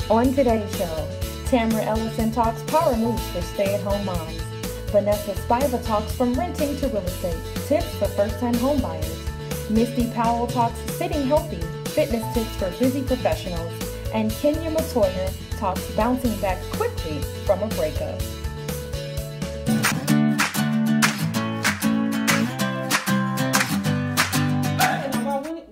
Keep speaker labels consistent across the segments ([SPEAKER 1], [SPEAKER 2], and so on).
[SPEAKER 1] On today's show, Tamara Ellison talks power moves for stay-at-home moms. Vanessa Spiva talks from renting to real estate, tips for first-time homebuyers. Misty Powell talks sitting healthy, fitness tips for busy professionals. And Metoyer talks bouncing back quickly from a breakup.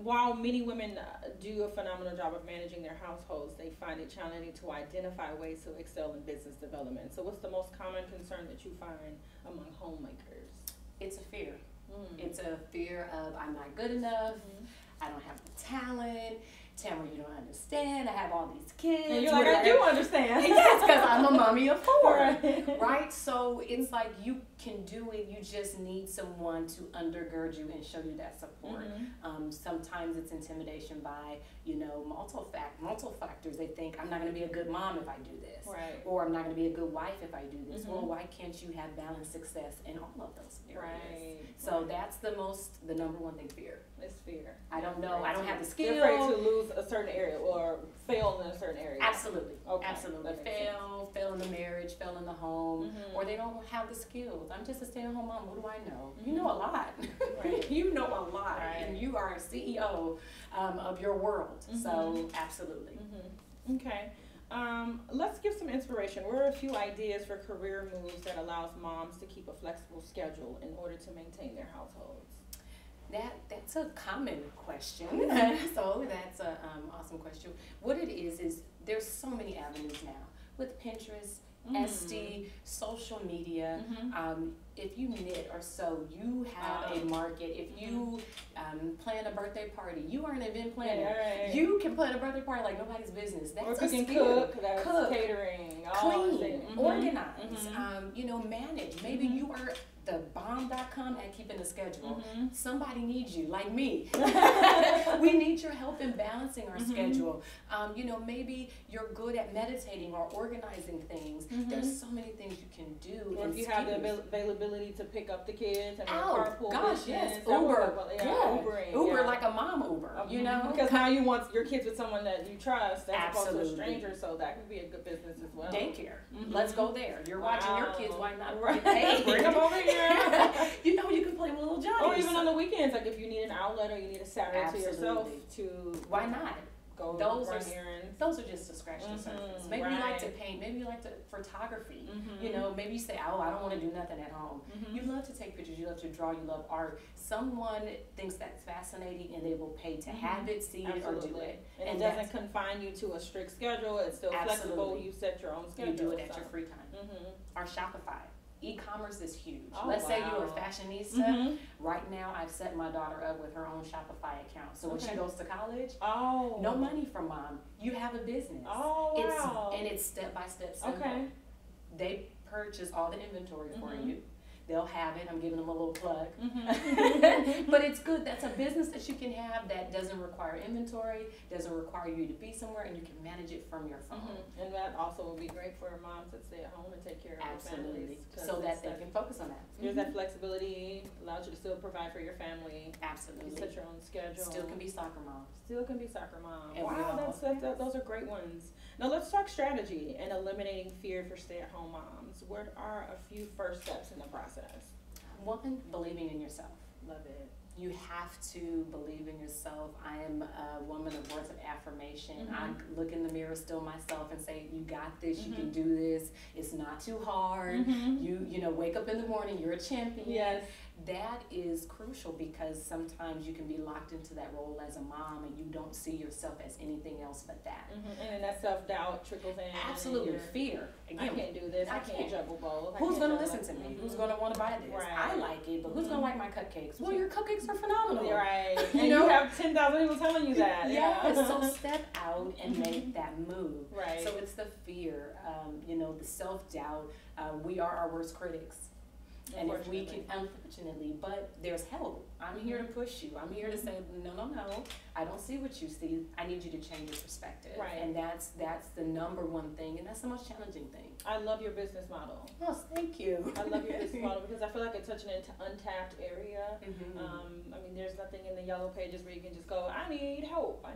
[SPEAKER 2] While many women do a phenomenal job of managing their households, they find it challenging to identify ways to excel in business development. So what's the most common concern that you find among homemakers?
[SPEAKER 3] It's a fear. It's a fear of I'm not good enough, I don't have the talent, Tamara, you don't understand, I have all these kids.
[SPEAKER 2] And you're like, I do understand.
[SPEAKER 3] Yes, because I'm a mommy of 4,
[SPEAKER 2] right.
[SPEAKER 3] right? So it's like you can do it, you just need someone to undergird you and show you that support. Sometimes it's intimidation by, multiple factors. They think, I'm not going to be a good mom if I do this.
[SPEAKER 2] Right.
[SPEAKER 3] Or I'm not going to be a good wife if I do this. Well, why can't you have balanced success in all of those areas?
[SPEAKER 2] Right.
[SPEAKER 3] So that's the number one thing, fear.
[SPEAKER 2] It's fear.
[SPEAKER 3] I don't know. I don't have the skill.
[SPEAKER 2] You're afraid to lose a certain area or fail in a certain area.
[SPEAKER 3] Absolutely.
[SPEAKER 2] Okay.
[SPEAKER 3] Absolutely. Fail in the marriage, fail in the home, or they don't have the skills. I'm just a stay-at-home mom. What do I know? You know a lot.
[SPEAKER 2] Right.
[SPEAKER 3] You know a lot.
[SPEAKER 2] Right.
[SPEAKER 3] And you are a CEO of your world. So absolutely.
[SPEAKER 2] Okay. Let's give some inspiration. What are a few ideas for career moves that allows moms to keep a flexible schedule in order to maintain their households?
[SPEAKER 3] That's a common question. So that's an awesome question. What it is there's so many avenues now with Pinterest, Etsy, social media. If you knit or sew, you have a market. If you plan a birthday party, you are an event planner.
[SPEAKER 2] Right.
[SPEAKER 3] You can plan a birthday party like nobody's business. That's
[SPEAKER 2] or
[SPEAKER 3] a skill.
[SPEAKER 2] Cook, catering,
[SPEAKER 3] clean, organize, manage. Maybe you are the bomb.com at keeping a schedule. Somebody needs you, like me. We need your help in balancing our schedule. Maybe you're good at meditating or organizing things. There's so many things you can do.
[SPEAKER 2] Or if you have the availability to pick up the kids and carpool.
[SPEAKER 3] Gosh, yes, Uber, like a mom Uber,
[SPEAKER 2] Because now you want your kids with someone that you trust as opposed to a stranger, so that could be a good business as well.
[SPEAKER 3] Daycare. Let's go there. You're watching your kids, why not?
[SPEAKER 2] Bring them over here.
[SPEAKER 3] You can play with little Johnny.
[SPEAKER 2] Or even on the weekends, like if you need an outlet or you need a Saturday to yourself to
[SPEAKER 3] why not?
[SPEAKER 2] Go
[SPEAKER 3] those
[SPEAKER 2] errands.
[SPEAKER 3] Those are just to scratch the surface. Maybe you like to paint. Maybe you like to photography. Maybe you say, I don't want to do nothing at home. You love to take pictures. You love to draw. You love art. Someone thinks that's fascinating, and they will pay to have it, see it, or do it.
[SPEAKER 2] And it doesn't confine you to a strict schedule. It's still flexible. You set your own schedule.
[SPEAKER 3] You do it at your free time. Or Shopify. E-commerce is huge.
[SPEAKER 2] Oh,
[SPEAKER 3] Let's say you're a fashionista. Right now, I've set my daughter up with her own Shopify account. So when she goes to college, no money from mom. You have a business.
[SPEAKER 2] Oh, wow.
[SPEAKER 3] It's step-by-step simple.
[SPEAKER 2] Okay.
[SPEAKER 3] They purchase all the inventory for you. They'll have it. I'm giving them a little plug. But it's good. That's a business that you can have that doesn't require inventory, doesn't require you to be somewhere, and you can manage it from your phone.
[SPEAKER 2] And that also will be great for moms that stay at home and take care of their families.
[SPEAKER 3] So that they can focus on that.
[SPEAKER 2] There's that flexibility, allows you to still provide for your family.
[SPEAKER 3] Absolutely.
[SPEAKER 2] You set your own schedule.
[SPEAKER 3] Still can be soccer mom.
[SPEAKER 2] Still can be soccer mom.
[SPEAKER 3] And
[SPEAKER 2] wow, those are great ones. Now let's talk strategy and eliminating fear for stay-at-home moms. What are a few first steps in the process?
[SPEAKER 3] One, believing in yourself.
[SPEAKER 2] Love it.
[SPEAKER 3] You have to believe in yourself. I am a woman of words of affirmation. I look in the mirror still myself and say, you got this, you can do this. It's not too hard. You wake up in the morning, you're a champion.
[SPEAKER 2] Yes.
[SPEAKER 3] That is crucial because sometimes you can be locked into that role as a mom and you don't see yourself as anything else but that.
[SPEAKER 2] And then that self-doubt trickles in.
[SPEAKER 3] Absolutely. Fear.
[SPEAKER 2] Again, I can't do this. I can't juggle both.
[SPEAKER 3] Who's going to listen to me? Who's going to want to buy this?
[SPEAKER 2] Right.
[SPEAKER 3] I like it, but who's going to like my cupcakes? Well, your cupcakes are phenomenal.
[SPEAKER 2] Right. And you have 10,000 people telling you that.
[SPEAKER 3] So step out and make that move.
[SPEAKER 2] Right.
[SPEAKER 3] So it's the fear, the self-doubt. We are our worst critics. And if we can, unfortunately, but there's help. I'm here to push you. I'm here to say, no, I don't see what you see. I need you to change your perspective.
[SPEAKER 2] Right.
[SPEAKER 3] And And that's the number one thing, and that's the most challenging thing.
[SPEAKER 2] I love your business model.
[SPEAKER 3] Oh, thank you.
[SPEAKER 2] I love your business model because I feel like it's such an untapped area. I mean, there's nothing in the yellow pages where you can just go, I need help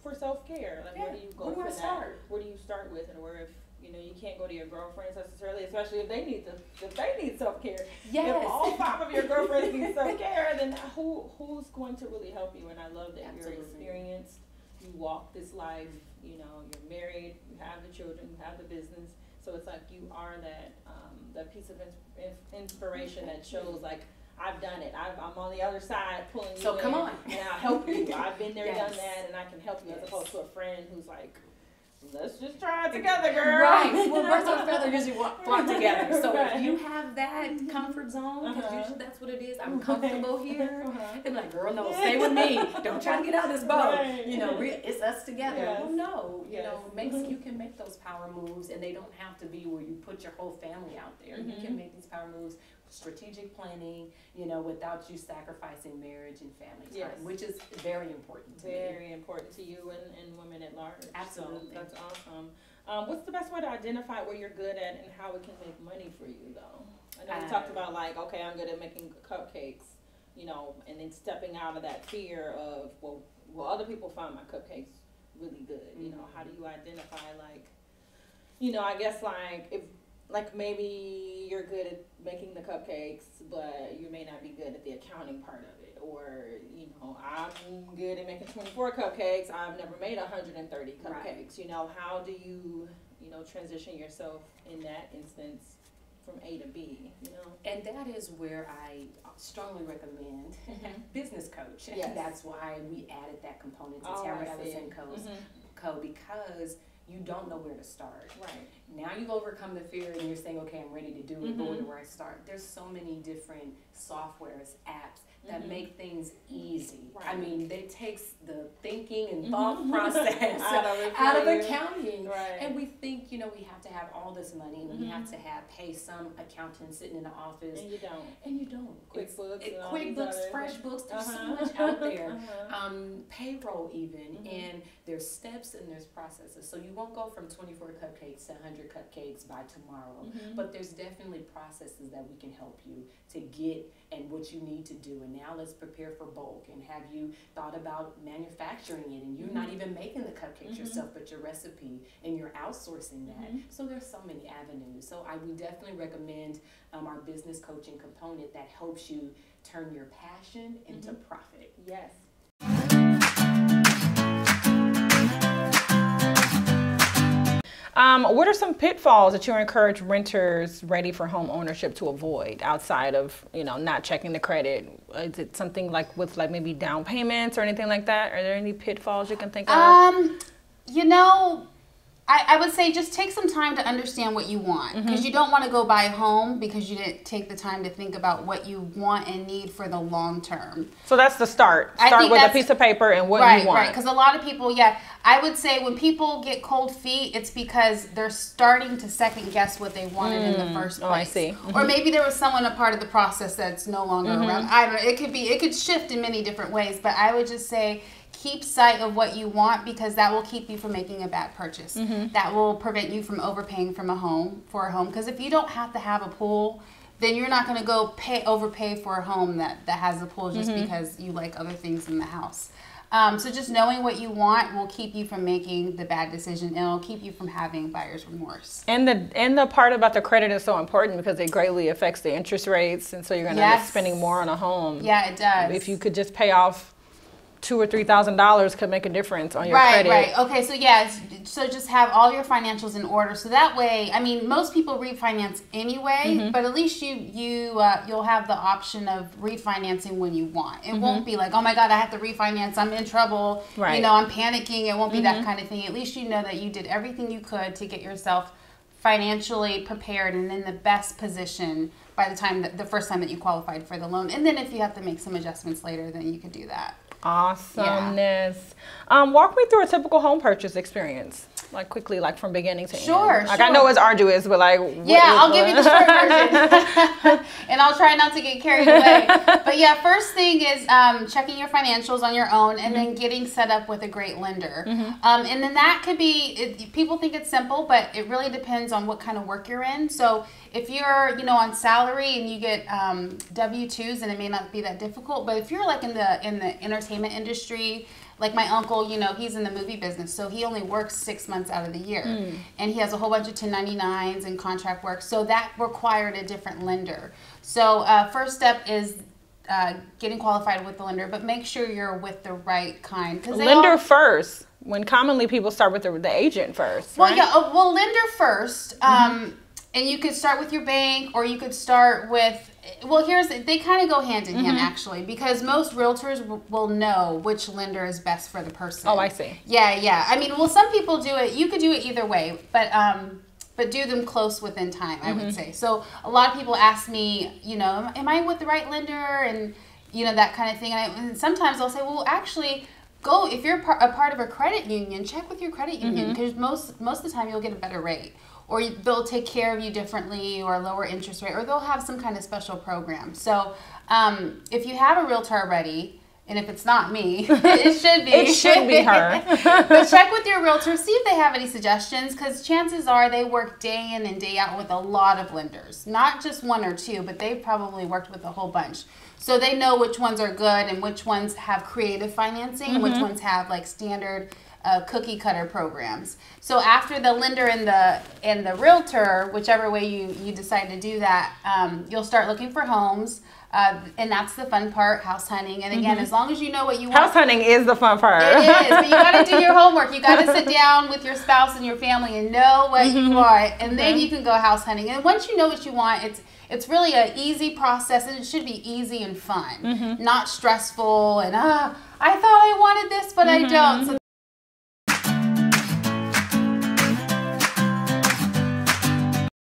[SPEAKER 2] for self-care. Like, where do you go for that?
[SPEAKER 3] Start?
[SPEAKER 2] Where do you start with? And where if, you know, you can't go to your girlfriends necessarily, especially if they need self-care.
[SPEAKER 3] Yes.
[SPEAKER 2] If all 5 of your girlfriends need self-care, then who's going to really help you? And I love that you're experienced. You walk this life, you know, you're married, you have the children, you have the business. So it's like you are that piece of inspiration that shows, like, I've done it. I'm on the other side pulling you in.
[SPEAKER 3] So come on.
[SPEAKER 2] And I'll help you. I've been there,
[SPEAKER 3] Yes.
[SPEAKER 2] done that, and I can help you, as opposed to a friend who's like, let's just try it together, girl.
[SPEAKER 3] Right. Well, birds of a feather usually flock together. So if you have that comfort zone, because usually that's what it is, I'm comfortable here. And like, girl, no, stay with me. Don't try to get out of this boat.
[SPEAKER 2] Right.
[SPEAKER 3] You know, it's us together.
[SPEAKER 2] Yes.
[SPEAKER 3] Well, no, you
[SPEAKER 2] Yes.
[SPEAKER 3] know, you can make those power moves, and they don't have to be where you put your whole family out there. You can make these power moves, strategic planning, you know, without you sacrificing marriage and family time, which is very important to me.
[SPEAKER 2] Very important to you and women at large.
[SPEAKER 3] Absolutely.
[SPEAKER 2] So that's awesome. What's the best way to identify what you're good at and how it can make money for you, though? I know we talked about, like, okay, I'm good at making cupcakes, you know, and then stepping out of that fear of, well, other people find my cupcakes really good. You know, how do you identify, like, you know, I guess, like, if, like, maybe you're good at making the cupcakes, but you may not be good at the accounting part of it. Or, you know, I'm good at making 24 cupcakes. I've never made 130 cupcakes. Right. You know, how do you, you know, transition yourself in that instance from A to B, you know?
[SPEAKER 3] And that is where I strongly recommend business coach.
[SPEAKER 2] Yes.
[SPEAKER 3] That's why we added that component to Tamara, Ellison Co. Because you don't know where to start.
[SPEAKER 2] Right.
[SPEAKER 3] Now you've overcome the fear and you're saying, okay, I'm ready to do it, but where do I start? There's so many different softwares, apps that make things easy. Right. I mean, it takes the thinking and thought process out of accounting.
[SPEAKER 2] Right.
[SPEAKER 3] And we think, you know, we have to have all this money and we have to pay some accountant sitting in the office.
[SPEAKER 2] And you don't.
[SPEAKER 3] And you don't.
[SPEAKER 2] QuickBooks,
[SPEAKER 3] FreshBooks, there's so much out there. Payroll even, and there's steps and there's processes. So you won't go from 24 cupcakes to 100 cupcakes by tomorrow, but there's definitely processes that we can help you to get and what you need to do. And now let's prepare for bulk. And have you thought about manufacturing it, and you're not even making the cupcakes yourself, but your recipe, and you're outsourcing that. So there's so many avenues. So I would definitely recommend our business coaching component that helps you turn your passion into profit.
[SPEAKER 2] Yes. What are some pitfalls that you encourage renters ready for home ownership to avoid outside of, you know, not checking the credit? Is it something like with like maybe down payments or anything like that? Are there any pitfalls you can think of?
[SPEAKER 4] You know, I would say just take some time to understand what you want, because you don't want to go buy a home because you didn't take the time to think about what you want and need for the long term.
[SPEAKER 2] So that's the start. Start with a piece of paper and what you want.
[SPEAKER 4] Right, because a lot of people, I would say when people get cold feet, it's because they're starting to second guess what they wanted in the first place.
[SPEAKER 2] Oh, I see.
[SPEAKER 4] Or maybe there was someone a part of the process that's no longer around. I don't know. It could shift in many different ways, but I would just say keep sight of what you want, because that will keep you from making a bad purchase. That will prevent you from overpaying for a home. Because if you don't have to have a pool, then you're not going to go overpay for a home that has a pool just because you like other things in the house. So just knowing what you want will keep you from making the bad decision, and it'll keep you from having buyer's remorse.
[SPEAKER 2] And the part about the credit is so important because it greatly affects the interest rates, and so you're going to end up spending more on a home.
[SPEAKER 4] Yeah, it does.
[SPEAKER 2] If you could just pay off $2,000 or $3,000 could make a difference on your credit.
[SPEAKER 4] Right. Okay. So just have all your financials in order. So that way, I mean, most people refinance anyway, but at least you'll have the option of refinancing when you want. It won't be like, oh my God, I have to refinance. I'm in trouble.
[SPEAKER 2] Right.
[SPEAKER 4] You know, I'm panicking. It won't be that kind of thing. At least you know that you did everything you could to get yourself financially prepared and in the best position by the first time that you qualified for the loan. And then if you have to make some adjustments later, then you can do that.
[SPEAKER 2] Awesomeness. Walk me through a typical home purchase experience. Like quickly, like from beginning to
[SPEAKER 4] Sure,
[SPEAKER 2] end. Like I know it's arduous, but like
[SPEAKER 4] I'll give you the short version, and I'll try not to get carried away. But yeah, first thing is checking your financials on your own, and then getting set up with a great lender. And then that could be, people think it's simple, but it really depends on what kind of work you're in. So if you're, you know, on salary and you get W-2s, then it may not be that difficult. But if you're like in the entertainment industry, like my uncle, you know, he's in the movie business, so he only works 6 months out of the year. And he has a whole bunch of 1099s and contract work, so that required a different lender. So first step is getting qualified with the lender, but make sure you're with the right kind.
[SPEAKER 2] Lender first, when commonly people start with the agent first.
[SPEAKER 4] Well,
[SPEAKER 2] right?
[SPEAKER 4] yeah, well, lender first. And you could start with your bank, or you could start with, well, they kind of go hand in hand, actually, because most realtors will know which lender is best for the person.
[SPEAKER 2] Oh, I see.
[SPEAKER 4] Yeah. I mean, well, some people do it. You could do it either way, but do them close within time, I would say. So a lot of people ask me, you know, am I with the right lender? And, you know, that kind of thing. And sometimes I'll say, well, actually, go, if you're a part of a credit union, check with your credit union, because most of the time you'll get a better rate. Or they'll take care of you differently, or lower interest rate, or they'll have some kind of special program. So if you have a realtor already, and if it's not me, it should be.
[SPEAKER 2] It should be her.
[SPEAKER 4] But check with your realtor, see if they have any suggestions, because chances are they work day in and day out with a lot of lenders. Not just one or two, but they've probably worked with a whole bunch. So they know which ones are good and which ones have creative financing, and which ones have like standard cookie cutter programs. So after the lender and the realtor, whichever way you decide to do that, you'll start looking for homes. And that's the fun part, house hunting. And again, as long as you know what you want.
[SPEAKER 2] House hunting is the fun part.
[SPEAKER 4] It is, but you got to do your homework. You got to sit down with your spouse and your family and know what you want, and then you can go house hunting. And once you know what you want, it's really an easy process, and it should be easy and fun, not stressful. And I thought I wanted this, but I don't. So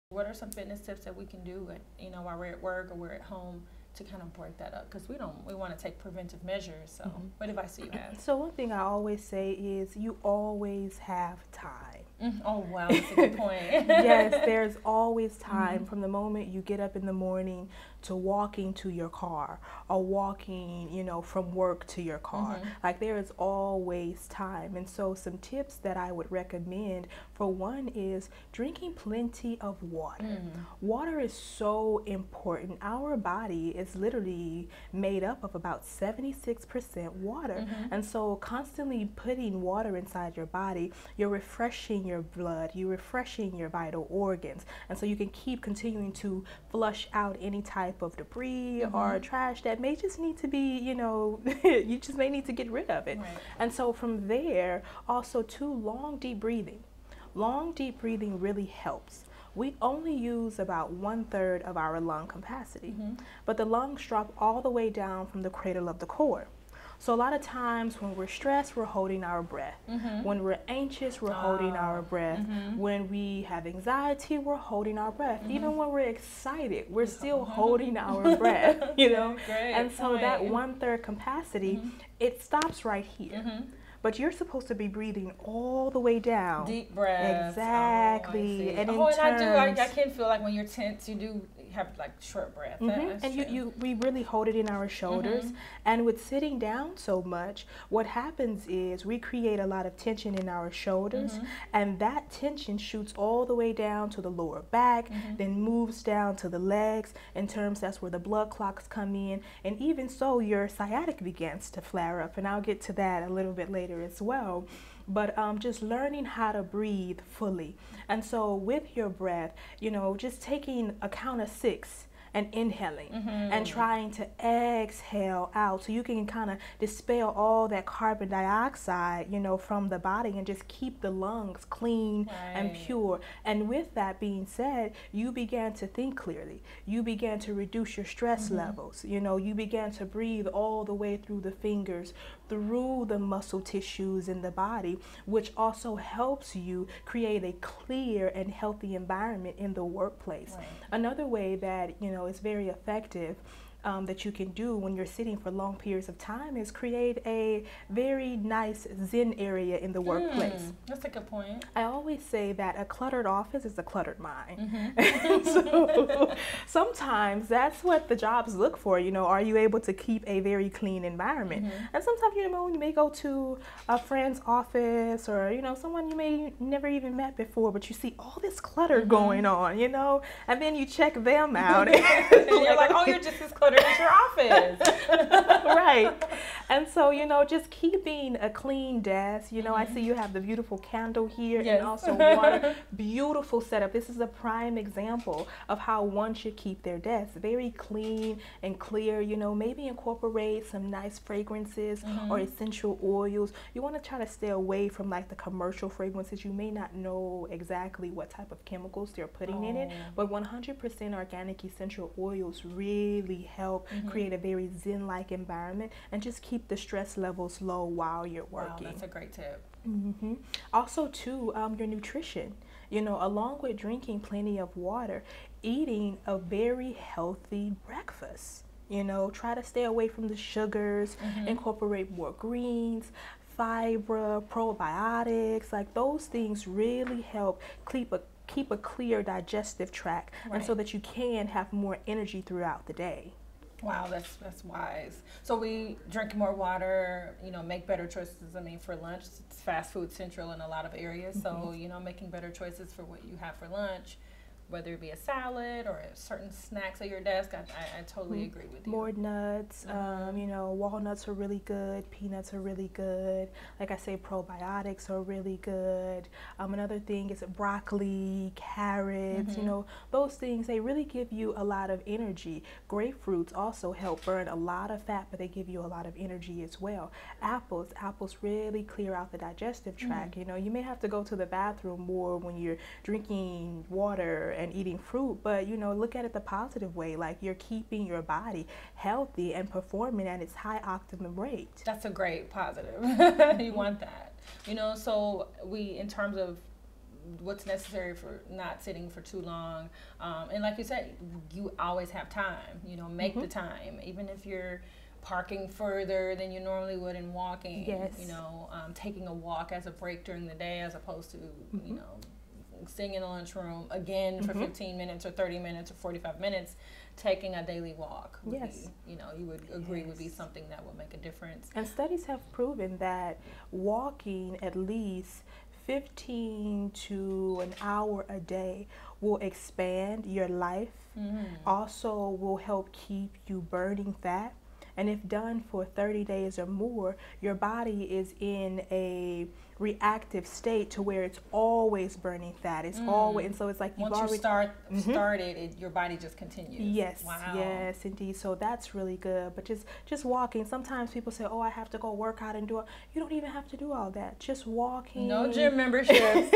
[SPEAKER 2] what are some fitness tips that we can do, while we're at work or we're at home, to kind of break that up? Because we want to take preventive measures. So what advice do you have?
[SPEAKER 5] So one thing I always say is you always have time.
[SPEAKER 2] Oh, wow, that's a good point.
[SPEAKER 5] Yes, there's always time from the moment you get up in the morning to walking to your car, or walking, from work to your car. Like, there is always time. And so some tips that I would recommend, for one, is drinking plenty of water. Water is so important. Our body is literally made up of about 76% water. And so constantly putting water inside your body, you're refreshing your blood, you're refreshing your vital organs. And so you can keep continuing to flush out any type of debris or trash that may just need to be, you just may need to get rid of it. Right. And so from there, also too, long deep breathing. Long deep breathing really helps. We only use about 1/3 of our lung capacity, but the lungs drop all the way down from the cradle of the core. So a lot of times when we're stressed, we're holding our breath. When we're anxious, we're holding our breath. When we have anxiety, we're holding our breath. Even when we're excited, we're still holding our breath,
[SPEAKER 2] Great
[SPEAKER 5] And so
[SPEAKER 2] point.
[SPEAKER 5] that 1/3 capacity, it stops right here. But you're supposed to be breathing all the way down.
[SPEAKER 2] Deep breaths.
[SPEAKER 5] Exactly.
[SPEAKER 2] And I can feel like when you're tense, you do have like short breath.
[SPEAKER 5] And we really hold it in our shoulders. And with sitting down so much, what happens is we create a lot of tension in our shoulders, and that tension shoots all the way down to the lower back, then moves down to the legs. In terms, that's where the blood clots come in, and even so, your sciatic begins to flare up, and I'll get to that a little bit later as well. But just learning how to breathe fully. And so with your breath, just taking a count of 6 and inhaling and trying to exhale out, so you can kind of dispel all that carbon dioxide, from the body, and just keep the lungs clean and pure. And with that being said, you began to think clearly. You began to reduce your stress levels. You began to breathe all the way through the fingers, through the muscle tissues in the body, which also helps you create a clear and healthy environment in the workplace. Another way that, is very effective, that you can do when you're sitting for long periods of time is create a very nice zen area in the workplace.
[SPEAKER 2] That's a good point.
[SPEAKER 5] I always say that a cluttered office is a cluttered mind.
[SPEAKER 2] Mm-hmm.
[SPEAKER 5] So sometimes that's what the jobs look for. You know, are you able to keep a very clean environment?
[SPEAKER 2] Mm-hmm.
[SPEAKER 5] And sometimes, you know, you may go to a friend's office or, you know, someone you may never even met before, but you see all this clutter going on, you know, and then you check them out.
[SPEAKER 2] And you're like, oh, you're just as cluttered as your office.
[SPEAKER 5] Right. And so, you know, just keeping a clean desk. You know, I see you have the beautiful candle here
[SPEAKER 2] Yes.
[SPEAKER 5] and also water. Beautiful setup. This is a prime example of how one should keep their desk. Very clean and clear. You know, maybe incorporate some nice fragrances or essential oils. You want to try to stay away from like the commercial fragrances. You may not know exactly what type of chemicals they're putting in it, but 100% organic essential oils really help create a very zen-like environment and just keep the stress levels low while you're working.
[SPEAKER 2] Wow, that's a great tip.
[SPEAKER 5] Also, too, your nutrition. You know, along with drinking plenty of water, eating a very healthy breakfast. You know, try to stay away from the sugars, incorporate more greens, fiber, probiotics. Like those things really help keep a clear digestive tract, and so that you can have more energy throughout the day.
[SPEAKER 2] Wow, that's wise. So we drink more water, you know, make better choices. I mean, for lunch, it's fast food central in a lot of areas. So, you know, making better choices for what you have for lunch, whether it be a salad or certain snacks at your desk. I totally agree with you.
[SPEAKER 5] More nuts, you know, walnuts are really good, peanuts are really good. Like I say, probiotics are really good. Another thing is broccoli, carrots, you know, those things, they really give you a lot of energy. Grapefruits also help burn a lot of fat, but they give you a lot of energy as well. Apples really clear out the digestive tract. You know, you may have to go to the bathroom more when you're drinking water and eating fruit, but you know, look at it the positive way, like you're keeping your body healthy and performing at its high optimum rate.
[SPEAKER 2] That's a great positive. You want that, you know. So we, in terms of what's necessary for not sitting for too long, and like you said, you always have time, you know, make the time, even if you're parking further than you normally would and walking, you know, taking a walk as a break during the day as opposed to, you know, sitting in the lunchroom again for 15 minutes or 30 minutes or 45 minutes, taking a daily walk would be, you know, you would agree would be something that would make a difference.
[SPEAKER 5] And studies have proven that walking at least 15 to an hour a day will expand your life, also will help keep you burning fat. And if done for 30 days or more, your body is in a reactive state to where it's always burning fat. It's always, and so it's like you've
[SPEAKER 2] once
[SPEAKER 5] already
[SPEAKER 2] you started, your body just continues.
[SPEAKER 5] Yes,
[SPEAKER 2] wow.
[SPEAKER 5] Yes, indeed. So that's really good. But just walking. Sometimes people say, "Oh, I have to go work out and do it." You don't even have to do all that. Just walking.
[SPEAKER 2] No gym memberships.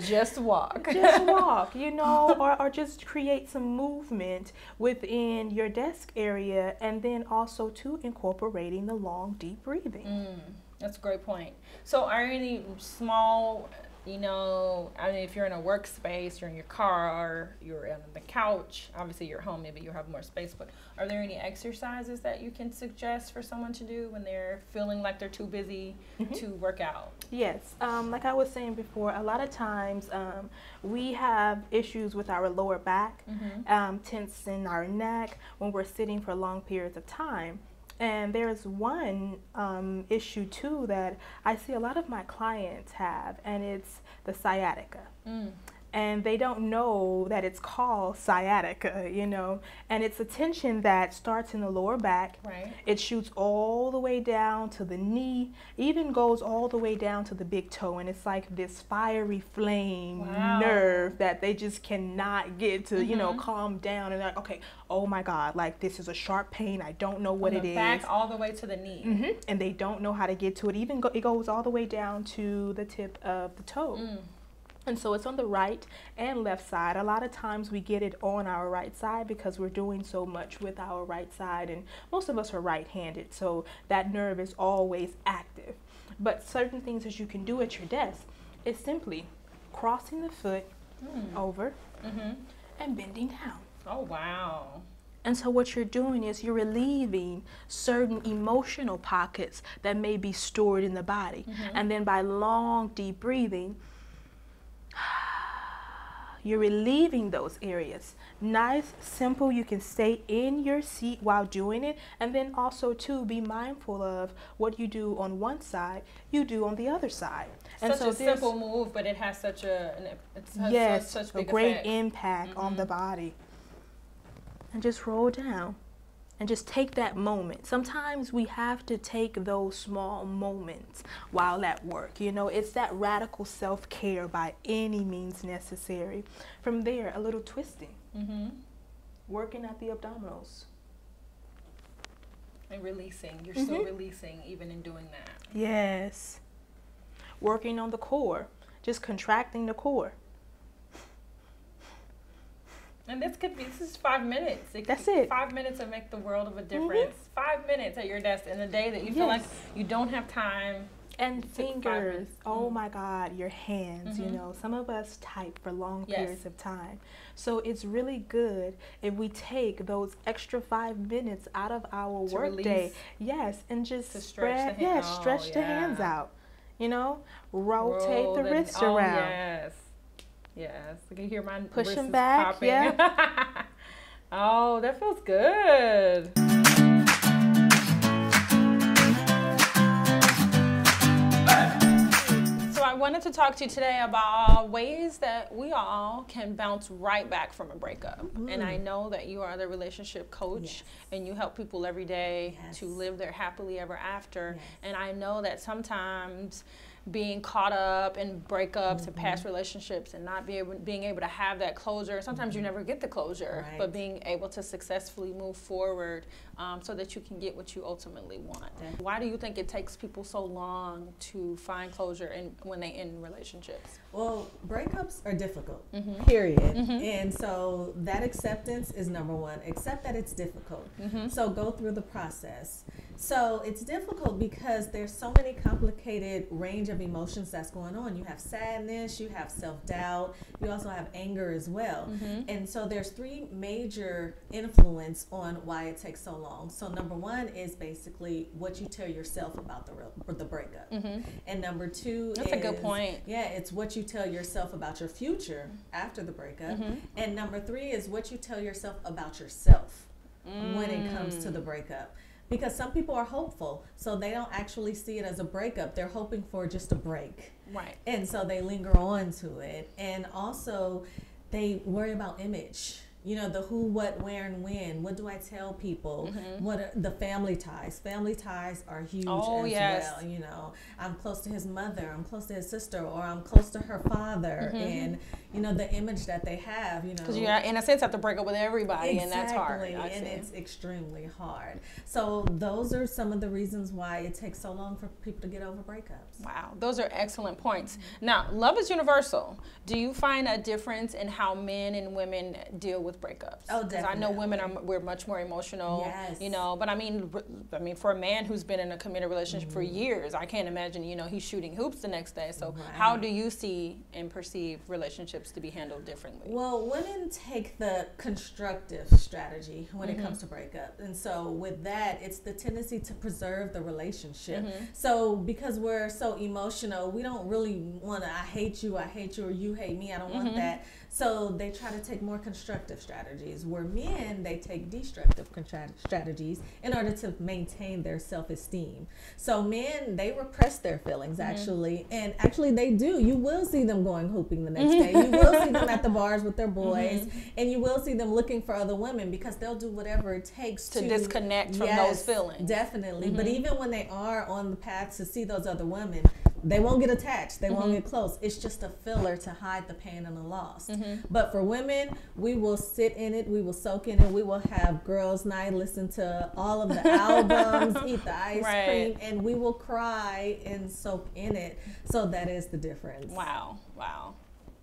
[SPEAKER 2] Just walk.
[SPEAKER 5] Just walk. You know, or just create some movement within your desk area, and then also too incorporating the long, deep breathing.
[SPEAKER 2] That's a great point. So are there any small, you know, I mean, if you're in a workspace, you're in your car, or you're on the couch, obviously you're home, maybe you have more space, but are there any exercises that you can suggest for someone to do when they're feeling like they're too busy to work out?
[SPEAKER 5] Yes, like I was saying before, a lot of times we have issues with our lower back, tense in our neck when we're sitting for long periods of time. And there's one issue too that I see a lot of my clients have, and it's the sciatica. And they don't know that it's called sciatica, you know, and it's a tension that starts in the lower back.
[SPEAKER 2] Right.
[SPEAKER 5] It shoots all the way down to the knee, even goes all the way down to the big toe, and it's like this fiery flame nerve that they just cannot get to, you know, calm down. And like, okay, oh my God, like this is a sharp pain. I don't know what it is.
[SPEAKER 2] Back all the way to the knee.
[SPEAKER 5] And they don't know how to get to it. Even it goes all the way down to the tip of the toe. And so it's on the right and left side. A lot of times we get it on our right side because we're doing so much with our right side, and most of us are right-handed, so that nerve is always active. But certain things that you can do at your desk is simply crossing the foot over and bending down.
[SPEAKER 2] Oh, wow.
[SPEAKER 5] And so what you're doing is you're relieving certain emotional pockets that may be stored in the body. And then by long, deep breathing, you're relieving those areas. Nice, simple, you can stay in your seat while doing it. And then also too, be mindful of what you do on one side, you do on the other side. And
[SPEAKER 2] such a simple move, but it has such a, such big
[SPEAKER 5] great
[SPEAKER 2] effect.
[SPEAKER 5] impact on the body. And just roll down and just take that moment. Sometimes we have to take those small moments while at work. You know, it's that radical self-care by any means necessary. From there, a little twisting. Working at the abdominals.
[SPEAKER 2] And releasing. You're still releasing even in doing that.
[SPEAKER 5] Yes. Working on the core. Just contracting the core.
[SPEAKER 2] And this is 5 minutes.
[SPEAKER 5] That's it.
[SPEAKER 2] 5 minutes will make the world of a difference. 5 minutes at your desk in a day that you feel like you don't have time.
[SPEAKER 5] And fingers, oh my God, your hands, you know, some of us type for long periods of time. So it's really good if we take those extra 5 minutes out of our workday. Yes, and just spread, stretch the hands out, you know, rotate the wrists around.
[SPEAKER 2] Yes. Yes, I can hear my
[SPEAKER 5] push them
[SPEAKER 2] wrists
[SPEAKER 5] back.
[SPEAKER 2] Popping.
[SPEAKER 5] Yeah.
[SPEAKER 2] Oh, that feels good. So I wanted to talk to you today about ways that we all can bounce right back from a breakup. And I know that you are the relationship coach and you help people every day to live their happily ever after. And I know that sometimes being caught up in breakups and past relationships and not being able to have that closure. Sometimes you never get the closure, but being able to successfully move forward so that you can get what you ultimately want. Why do you think it takes people so long to find closure when they end relationships?
[SPEAKER 6] Well, breakups are difficult, period. And so that acceptance is number one. Accept that it's difficult. So go through the process. So it's difficult because there's so many complicated range of emotions that's going on. You have sadness, you have self-doubt, you also have anger as well. And so there's 3 major influence on why it takes so long. So number 1 is basically what you tell yourself about the breakup. And number 2
[SPEAKER 2] That's a good point.
[SPEAKER 6] Yeah, it's what you tell yourself about your future after the breakup. And number 3 is what you tell yourself about yourself when it comes to the breakup. Because some people are hopeful, so they don't actually see it as a breakup. They're hoping for just a break.
[SPEAKER 2] Right.
[SPEAKER 6] And so they linger on to it. And also, they worry about image. You know, the who, what, where, and when. What do I tell people? What are the family ties? Family ties are huge as well. You know, I'm close to his mother, I'm close to his sister, or I'm close to her father. And, you know, the image that they have, you know.
[SPEAKER 2] Because you, in a sense, have to break up with everybody, and that's hard.
[SPEAKER 6] And it's extremely hard. So those are some of the reasons why it takes so long for people to get over breakups.
[SPEAKER 2] Wow, those are excellent points. Now, love is universal. Do you find a difference in how men and women deal with breakups?
[SPEAKER 6] Oh, definitely.
[SPEAKER 2] Because I know women we're much more emotional, you know, but I mean, for a man who's been in a committed relationship for years, I can't imagine, you know, he's shooting hoops the next day. So how do you see and perceive relationships to be handled differently?
[SPEAKER 6] Well, women take the constructive strategy when it comes to breakup. And so with that, it's the tendency to preserve the relationship. So because we're so emotional, we don't really want to, I hate you, or you hate me, I don't want that. So they try to take more constructive strategies, where men, they take destructive strategies in order to maintain their self-esteem. So men, they repress their feelings, actually, and actually they do. You will see them going hooping the next day. You will see them at the bars with their boys, and you will see them looking for other women, because they'll do whatever it takes to
[SPEAKER 2] disconnect from those feelings.
[SPEAKER 6] Definitely. But even when they are on the path to see those other women, they won't get attached. They won't get close. It's just a filler to hide the pain and the loss. But for women, we will sit in it. We will soak in it. We will have girls' night, listen to all of the albums, eat the ice cream, and we will cry and soak in it. So that is the difference.
[SPEAKER 2] Wow. Wow.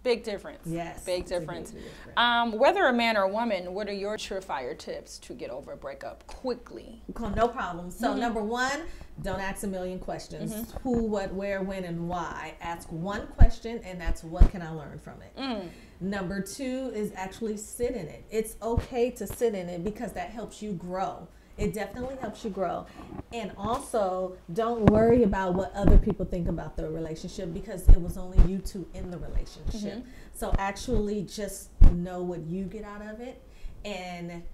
[SPEAKER 2] Big difference.
[SPEAKER 6] Yes.
[SPEAKER 2] Big difference.
[SPEAKER 6] Big difference.
[SPEAKER 2] Whether a man or a woman, what are your surefire tips to get over a breakup quickly?
[SPEAKER 6] No problem. So number one, don't ask a million questions. Who, what, where, when, and why. Ask one question, and that's what can I learn from it. Number two is actually sit in it. It's okay to sit in it because that helps you grow. It definitely helps you grow. And also, don't worry about what other people think about the relationship because it was only you two in the relationship. So actually just know what you get out of it and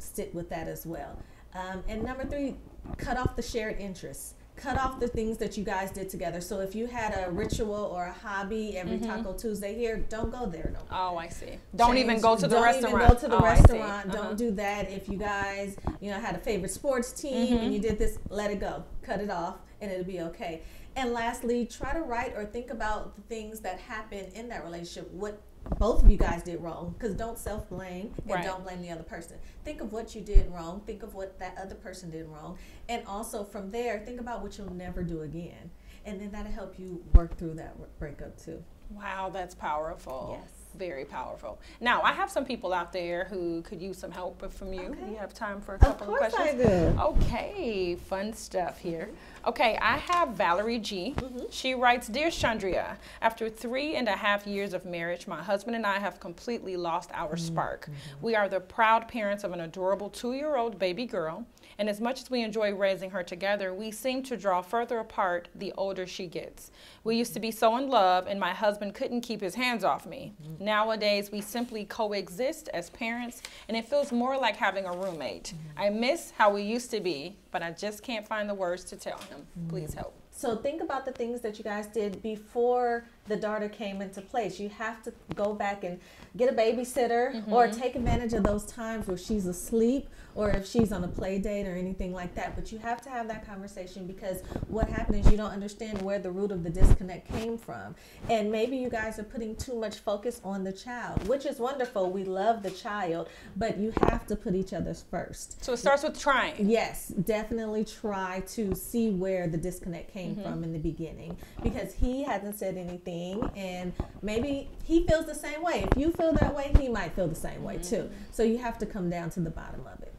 [SPEAKER 6] sit with that as well. And number three, cut off the shared interests. Cut off the things that you guys did together. So if you had a ritual or a hobby every Taco Tuesday here, don't go there no more.
[SPEAKER 2] Oh, I see. Don't even go to the restaurant.
[SPEAKER 6] Don't even go to the restaurant. Don't do that. If you guys, had a favorite sports team and you did this, let it go. Cut it off and it'll be okay. And lastly, try to write or think about the things that happened in that relationship. What both of you guys did wrong, because don't self-blame and don't blame the other person. Think of what you did wrong. Think of what that other person did wrong. And also from there, think about what you'll never do again. And then that'll help you work through that breakup too.
[SPEAKER 2] Wow, that's powerful.
[SPEAKER 6] Yes.
[SPEAKER 2] Very powerful. Now, I have some people out there who could use some help from you.
[SPEAKER 6] Okay.
[SPEAKER 2] You have time for a couple of questions?
[SPEAKER 6] Of course I do.
[SPEAKER 2] Okay, fun stuff here. Okay, I have Valerie G. She writes, Dear Chundria, after 3.5 years of marriage, my husband and I have completely lost our spark. We are the proud parents of an adorable 2-year-old baby girl. And as much as we enjoy raising her together, we seem to draw further apart the older she gets. We used to be so in love, and my husband couldn't keep his hands off me. Nowadays, we simply coexist as parents, and it feels more like having a roommate. I miss how we used to be, but I just can't find the words to tell him. Please help.
[SPEAKER 6] So think about the things that you guys did before the daughter came into place. You have to go back and get a babysitter or take advantage of those times where she's asleep or if she's on a play date or anything like that. But you have to have that conversation because what happened is you don't understand where the root of the disconnect came from. And maybe you guys are putting too much focus on the child, which is wonderful. We love the child, but you have to put each other's first.
[SPEAKER 2] So it starts with trying.
[SPEAKER 6] Yes, definitely try to see where the disconnect came from in the beginning because he hasn't said anything and maybe he feels the same way. If you feel that way, he might feel the same way too. So you have to come down to the bottom of it.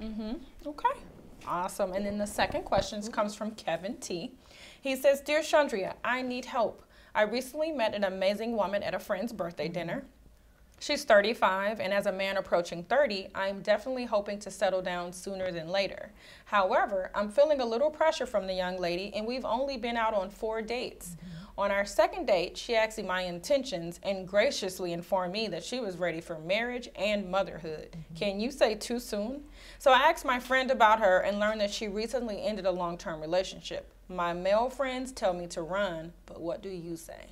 [SPEAKER 2] Okay, awesome. And then the second question comes from Kevin T. He says, Dear Chundria, I need help. I recently met an amazing woman at a friend's birthday dinner. She's 35, and as a man approaching 30, I'm definitely hoping to settle down sooner than later. However, I'm feeling a little pressure from the young lady, and we've only been out on 4 dates. On our second date, she asked me my intentions and graciously informed me that she was ready for marriage and motherhood. Can you say too soon? So I asked my friend about her and learned that she recently ended a long-term relationship. My male friends tell me to run, but what do you say?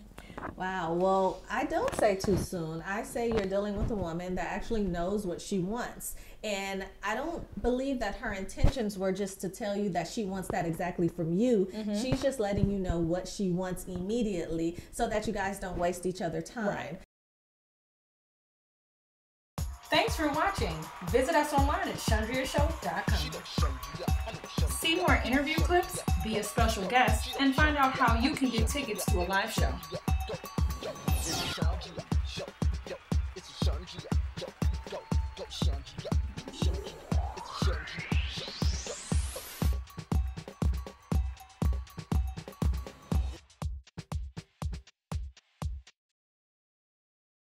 [SPEAKER 6] Wow, well, I don't say too soon. I say you're dealing with a woman that actually knows what she wants. And I don't believe that her intentions were just to tell you that she wants that exactly from you. She's just letting you know what she wants immediately so that you guys don't waste each other's time.
[SPEAKER 2] Right.
[SPEAKER 1] Thanks for watching. Visit us online at chundriashow.com. See more interview clips, be a special guest, and find out how you can get tickets to a live show.